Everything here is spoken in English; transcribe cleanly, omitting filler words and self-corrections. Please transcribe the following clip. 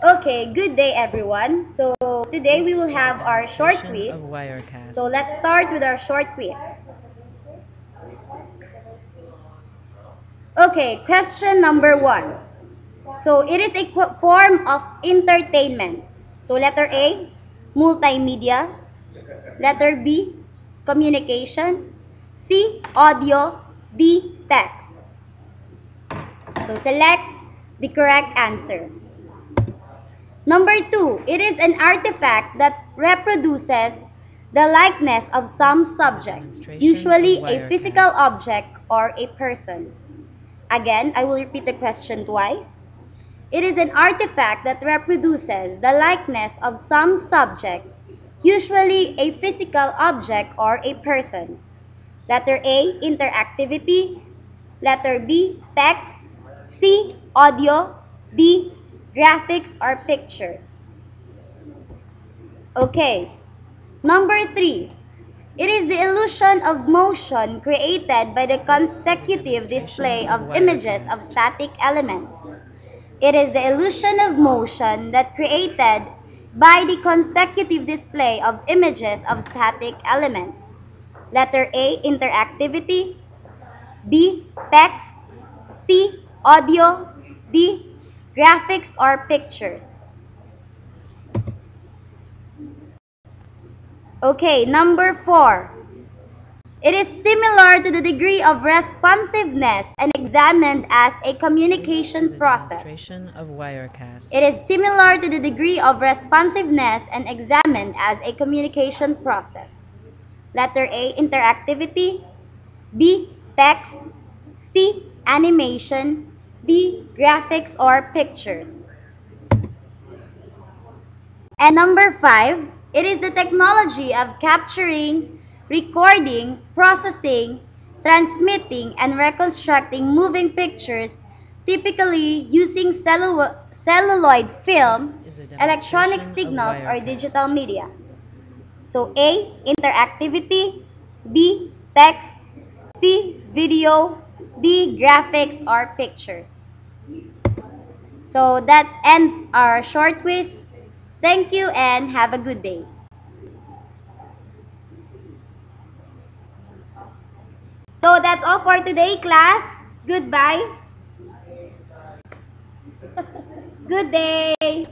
Okay, good day everyone. So today we will have our short quiz. Of Wirecast. So let's start with our short quiz. Okay, question number 1. So it is a form of entertainment. So letter A, multimedia. Letter B, communication. C, audio. D, text. So select the correct answer. Number 2, it is an artifact that reproduces the likeness of some subject, usually a physical object or a person. Again, I will repeat the question twice. It is an artifact that reproduces the likeness of some subject, usually a physical object or a person. Letter A, interactivity. Letter B, text. C, audio. D, graphics or pictures. Okay. Number 3. It is the illusion of motion created by the consecutive display of images of static elements. It is the illusion of motion that created by the consecutive display of images of static elements. Letter A, interactivity. B, text. C, audio. D, graphics or pictures. Okay, number 4. It is similar to the degree of responsiveness and examined as a communication process. Of Wirecast. It is similar to the degree of responsiveness and examined as a communication process. Letter A, interactivity. B, text. C, animation. D, graphics or pictures. And number 5, it is the technology of capturing, recording, processing, transmitting, and reconstructing moving pictures, typically using celluloid film, electronic signals, or digital media. So A, interactivity. B, text. C, video. D, graphics or pictures. So that's end our short quiz. Thank you and have a good day. So that's all for today, class. Goodbye. Good day.